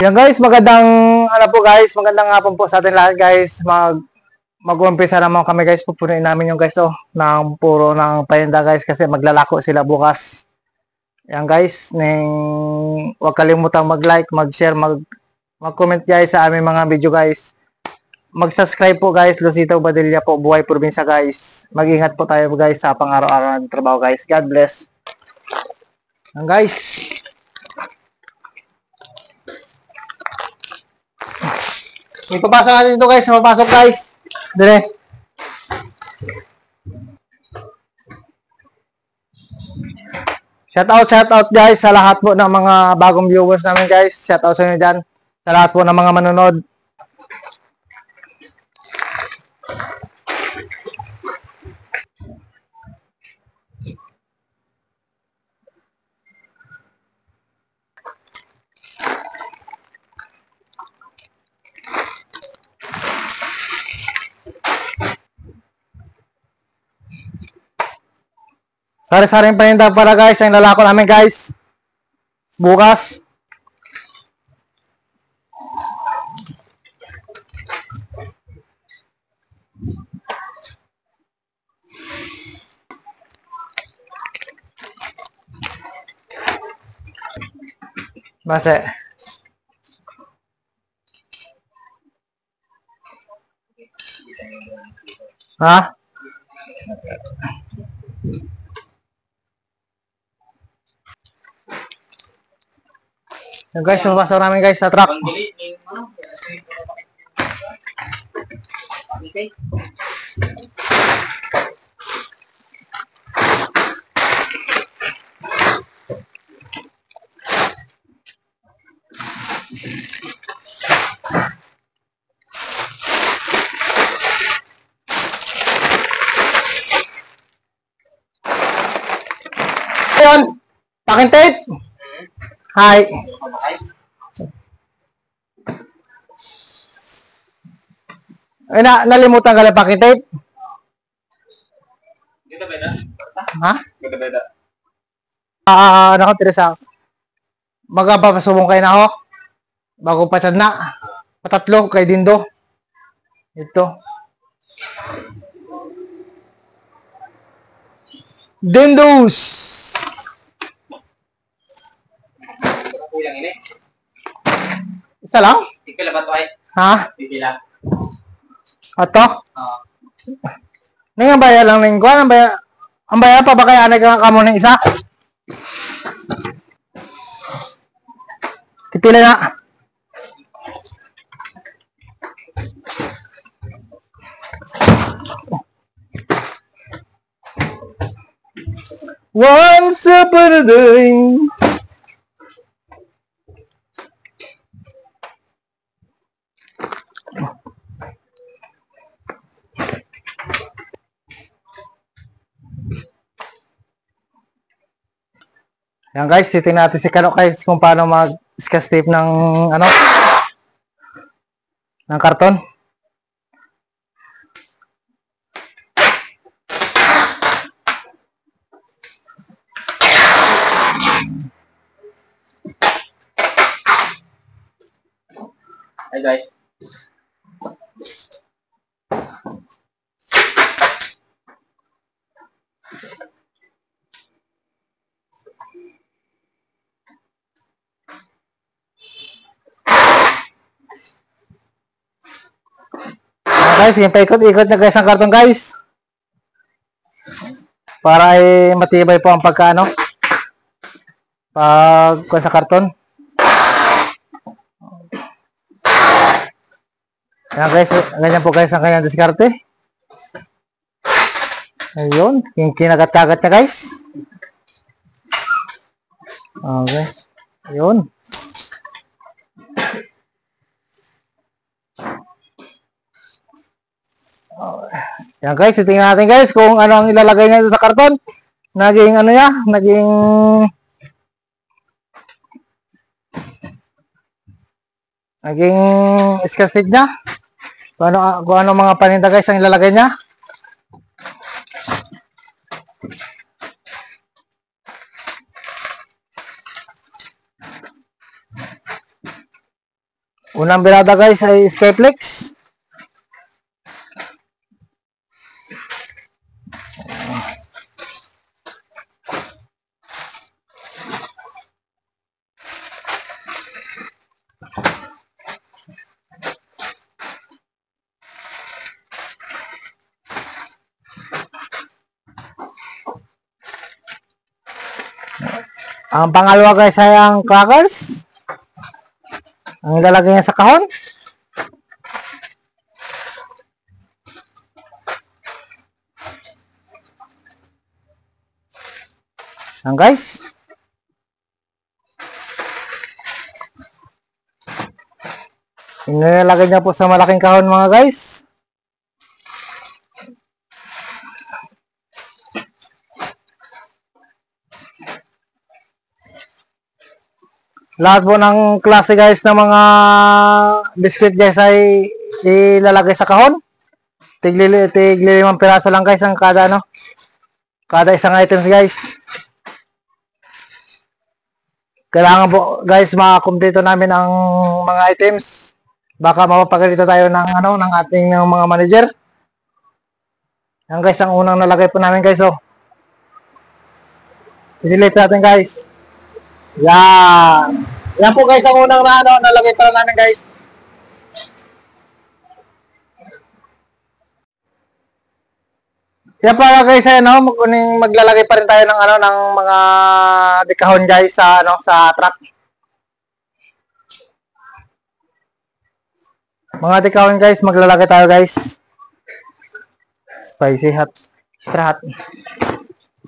Yan guys, magandang ano po guys, magandang hapon po sa atin lahat guys. Mag-uumpisa naman kami guys, pupunuin namin yung guys ng puro ng paninda guys kasi maglalako sila bukas. Yan guys, huwag kalimutang mag-like, mag-share, mag-comment guys sa aming mga video guys. Mag-subscribe po guys, Lucito Badilla po, Buhay Probinsya guys. Mag-ingat po tayo guys sa pang-araw-araw ng trabaho guys. God bless. Yan guys. May papasok natin ito guys. Papasok guys. Dire. Shout out guys sa lahat po ng mga bagong viewers namin guys. Shout out sa inyo dyan. Sa lahat po ng mga manonood. Sari-saring paninda para guys, ang lalako namin guys. Bukas. Base. Ha? Yung guys, mapasok namin guys sa truck. Ayun, packing tape. Hi. Ay nalimutan ka lang packing tape. Dito beda. Ha? Dito beda. Ano ko Teresa. Magpapasubong kayo na ako. Bago pa na. Patatlo kay Dindo. Ito. Dindos. Isa lang? Pipila ba ito ay? Ha? Pipila. Ato? Oo. Nang baya lang ning kuan, ang baya pa ba kaya kamo ng isa? Pipila na. Once upon a day. Yan guys, titingnan natin si Kano guys kung paano mag-sketch tape ng ano ng karton. Hi guys. Guys, yung paikot-ikot na guys ang karton guys. Para ay matibay po ang pagkaano. Pag sa karton. Yan guys, ganyan po guys ang kanyang diskarte. Ayun, yung kinagat-kagat niya guys. Okay. Ayun. Yan guys, tingnan natin guys kung ano ang ilalagay niya sa karton. Naging ano niya, naging sketch tape niya. Kung ano mga paninda guys ang ilalagay niya. Unang birada guys ay Skyflex. Ang pangalawa guys ay ang crackers. Ang ilalagay niya sa kahon. Ang guys. Inilalagay niya po sa malaking kahon mga guys. Lahat po ng klase guys ng mga biscuit guys ay ilalagay sa kahon. Tigli 5 piraso lang guys ang kada kada isang items guys. Kailangan po guys makakumpleto namin ang mga items. Baka mapapagalitan tayo ng ng ating mga manager. Yan guys ang unang nalagay po namin guys Sisilip natin guys. Yan. Yan po guys ang unang nalagay para namin guys. Yan pa guys ay maglalagay pa rin tayo ng ng mga dekahon guys sa sa truck. Mga dekahon guys maglalagay tayo guys. Spicy hot, extra hot.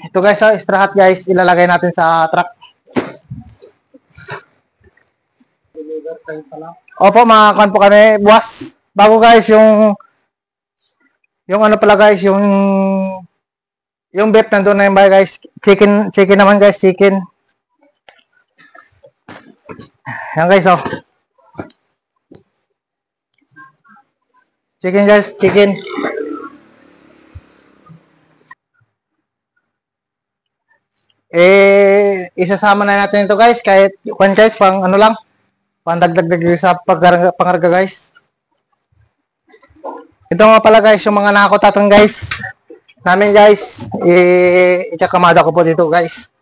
Ito guys extra hot guys ilalagay natin sa truck. Opo, makakuan po kami buwas. Bago guys yung pala guys, yung beef nandoon na yung guys. Chicken naman guys, chicken. Yan guys Chicken guys, chicken. Isasama na natin ito guys kahit kung guys pang lang. Pandagdag sa pangarga guys. Ito nga pala guys yung mga nakakotatan guys namin guys. Ikakamada ko po dito guys.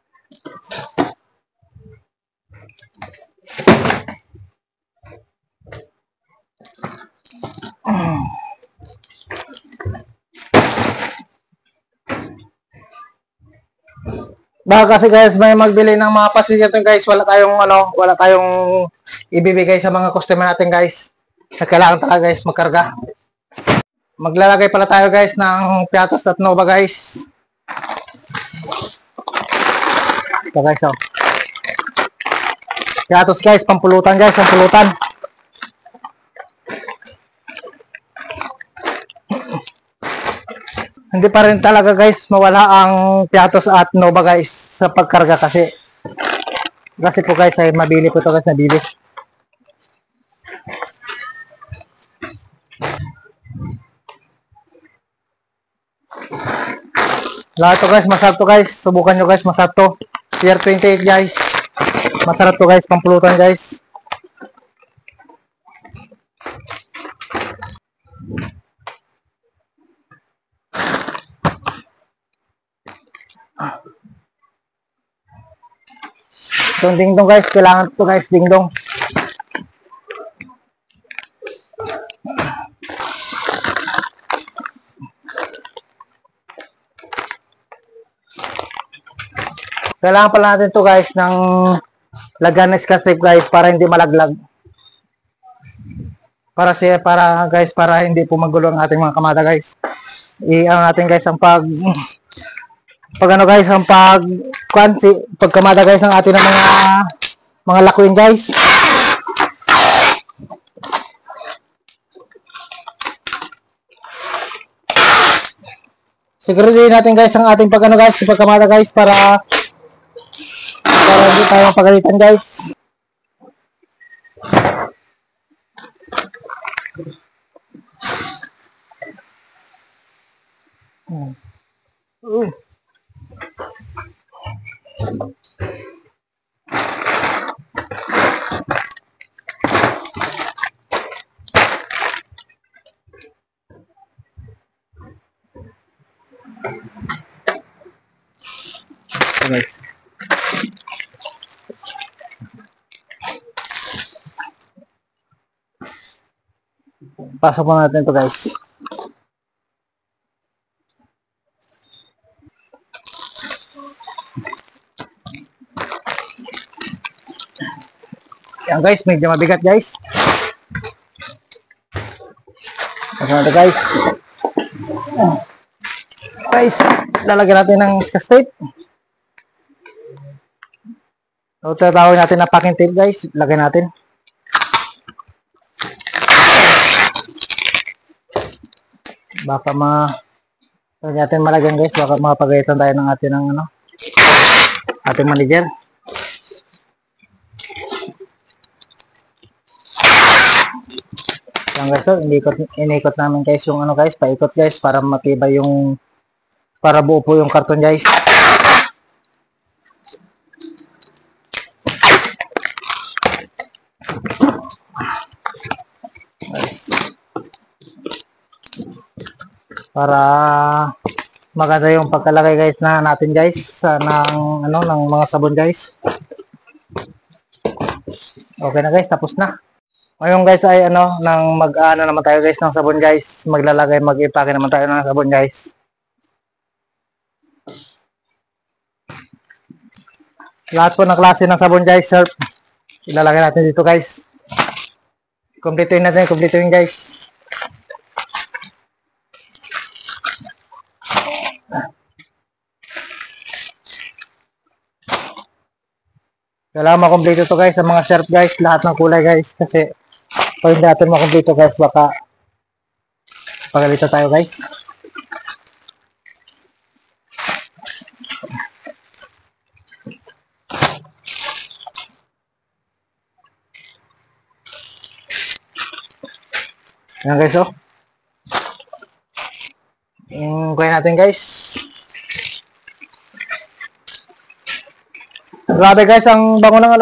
Baka kasi guys may magbili ng mga passenger guys, wala tayong ibibigay sa mga customer natin guys. Kailangan talaga guys magkarga. Maglalagay pala tayo guys ng Piatos at Nova guys. Ito guys Piatos guys, pampulutan guys, pampulutan. Hindi pa rin talaga guys mawala ang Piatos at Nova guys sa pagkarga kasi po guys ay mabili po ito guys, nabili. Lahat to guys, masarap to guys. Subukan nyo guys, masarap to. Tier 28 guys. Masarap to guys, pampulutan guys. Itong dingdong guys, kailangan to guys, dingdong. Kailangan pala natin to guys ng lagyan ng scotch tape guys para hindi malaglag. Para guys, para hindi po magulo ang ating mga kamada guys. Natin guys ang pagkamada guys ng ating mga lakuin guys. Siguraduhin natin guys ang ating pagkamada guys para hindi tayo pagalitan guys. So guys. Pasok po natin ito guys. Yan guys, medyo mabigat guys. Pasok natin guys. Guys, lalagyan natin ng scotch tape. So, tatawag natin na packing tape guys. Lagyan natin. Baka huwag natin malagyan guys. Baka mapagalitan tayo ng ating manager. Yan guys, so inikot namin guys yung guys, paikot guys para matibay para buo po yung karton guys. Para maganda yung pagkalagay guys natin guys ng mga sabon guys. Okay na guys, tapos na. Ngayon guys ay mag-ano naman tayo guys ng sabon guys. Mag-ipake naman tayo ng sabon guys. Lahat po ng klase ng sabon guys, surf. Ilalagay natin dito guys. Kumpletuhin guys. Kailangan makompleto to guys sa mga surf guys, lahat ng kulay guys, kasi kung hindi natin makompleto guys, baka pagalitan tayo guys. Ayan guys, oh. Kuya natin guys. Grabe guys, ang bango ng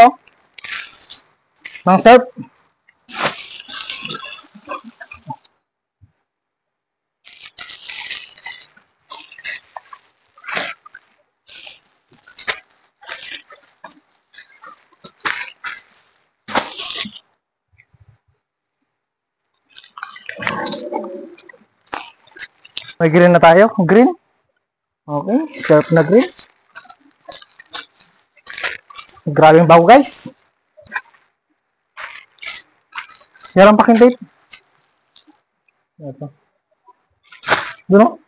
ng surf. May green na tayo. Green. Okay. Surf na green. Grabe yung bago guys. Yan ang packing tape. Ito. Doon.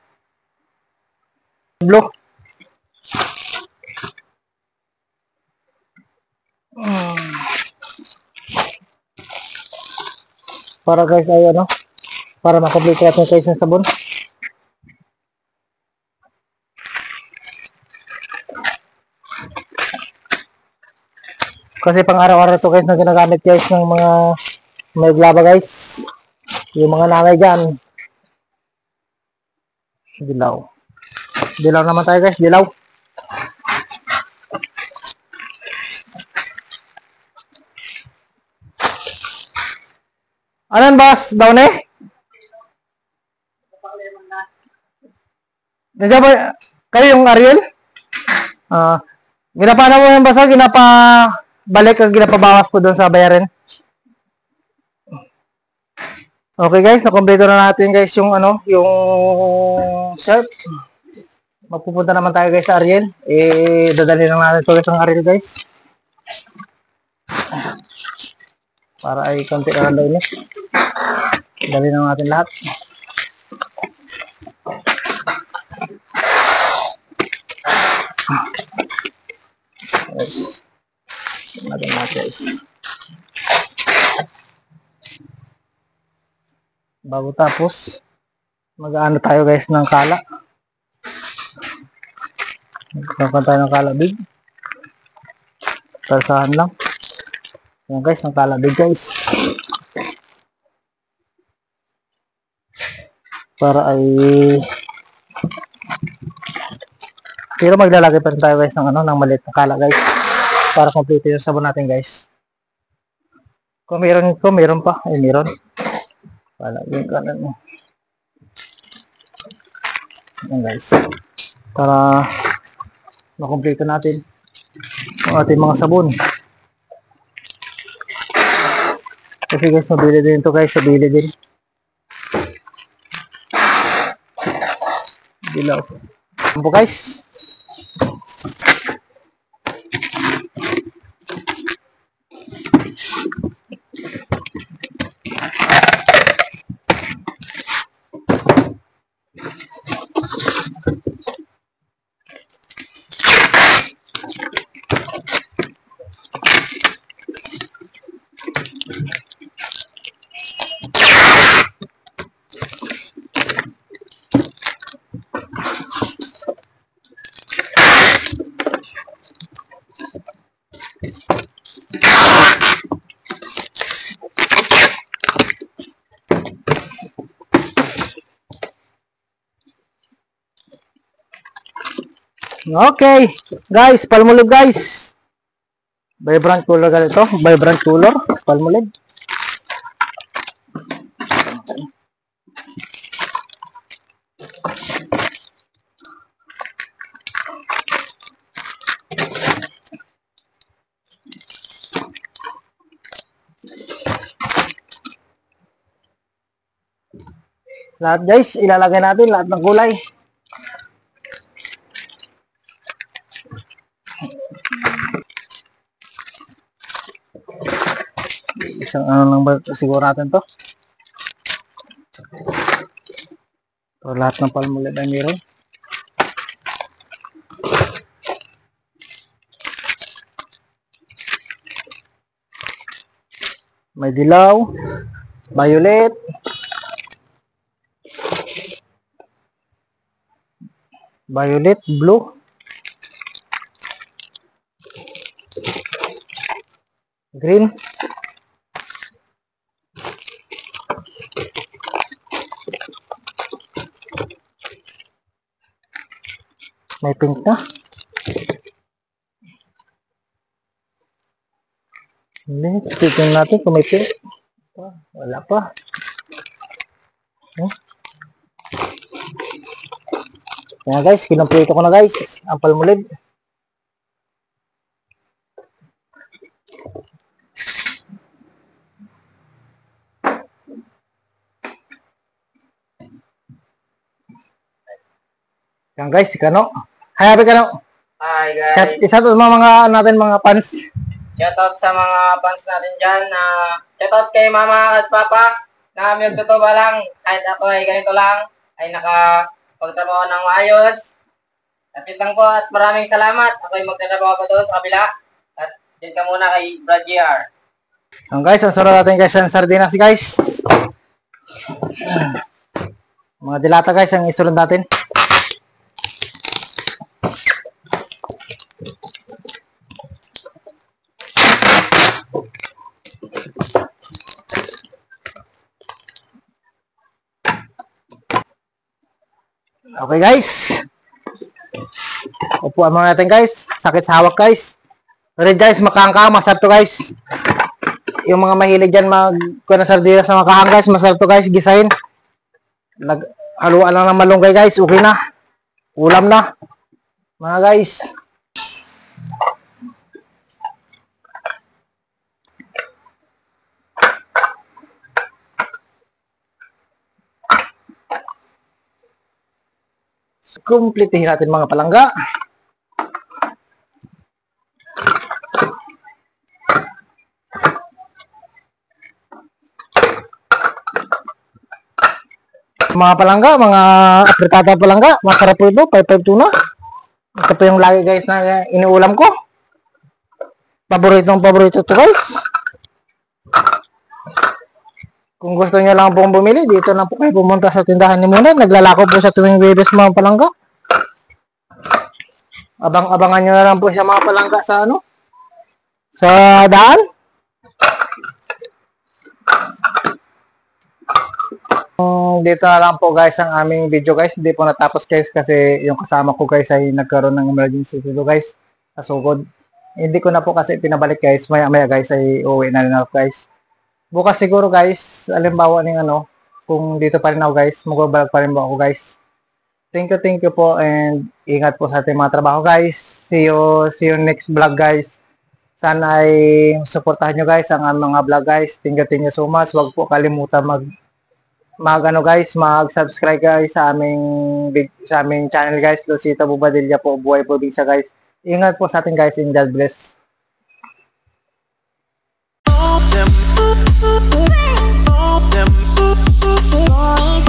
Blue. Para guys ay para makomplete natin guys yung sabon. Kasi pang araw-araw to guys na ginagamit guys ng mga may glaba guys. Yung mga nanay dyan. Dilaw. Dilaw naman tayo guys, dilaw. Anan boss? Daw na eh? Nandiyan ba? Kayo yung Ariel? Ginapa na mo yung basa, balik ang ginapabawas ko doon sa bayarin. Okay guys, nakompleto na natin guys yung yung surf. Magpupunta naman tayo guys sa Ariel. Dadalhin lang natin ito guys ang Ariel guys. Para ay konti na lang daw ini. Dalhin na natin lahat. Guys. Bago tapos mag-ano tayo guys ng kala. Magkakaroon tayo ng kala big. Tasahan lang. Yan guys, ng kala big guys. Para ay pero maglalagay pa rin tayo guys ng ng maliit na kala guys. Para complete yung sabon natin guys. Kung meron pa, ay meron. Palagyan ka na. Ayan guys. Para makumpleto natin ang ating mga sabon. Kasi guys, mabili din ito guys. Mabili din. Dilaw. Ayan po guys. Okay, guys, Palmolive guys. Vibrant color ganito, vibrant color, Palmolive. Lahat guys, ilalagay natin lahat ng kulay. Isang ano lang ba siguro natin to? Para lahat ng Palmolive ay meron. May dilaw, violet, blue, green, may pink na. Hindi, tignan natin kung may pink. Wala pa. Kaya guys, kinumpleto ko na guys ang Palmolive. Yan guys, si Kano. Hi, Happy Kano. Hi guys. Isa to mga natin mga fans. Shoutout sa mga fans natin dyan. Shoutout kay mama at papa na may totoo lang. Kahit ako ay ganito lang, ay nakapagtrabaho ng maayos. Lapit lang po at maraming salamat. Ako ay magtatrabaho pa doon sa kabila. At din ka muna kay Brad JR. Yan guys, ang sarap natin guys ang sardinas guys. Mga dilata guys ang isunod natin. Okay guys. Upuan muna natin guys. Sakit sa hawak guys. Pero guys, makangka, masarap to guys. Yung mga mahilig dyan magkuha ng sardinas sa makahang guys, masarap to guys, gisahin. Haluan lang ng malunggay guys, okay na. Ulam na. Mga guys. Kumplitihin natin mga palangga. Mga palangga, mga apritada palangga, masarap po ito, 5-5 tuna. Ito po yung lagi guys na inuulam ko. Paborito to guys. Kung gusto niyo lang pong bumili, dito na po kayo pumunta sa tindahan ni Munay. Naglalako po sa tuwing Webes mga palangga. Abangan nyo na lang po siya mga palangga sa ano? Sa daan. Dito na lang po guys ang aming video guys. Hindi po natapos guys kasi yung kasama ko guys ay nagkaroon ng emergency dito guys. Kasugod. Hindi ko na po kasi pinabalik guys. Maya guys ay uuwi na rin ako guys. Bukas siguro guys, alimbawa ng ano, kung dito pa rin ako guys, magbabalag pa rin po ako guys. Thank you po and ingat po sa ating mga trabaho guys. See you next vlog guys. Sana ay suportahan nyo guys ang aming mga vlog guys. Thank you so much. Huwag po kalimutan mag-subscribe guys sa aming channel guys. Lucita Bobadilla po, Buhay Probinsya guys. Ingat po sa atin guys and God bless. Them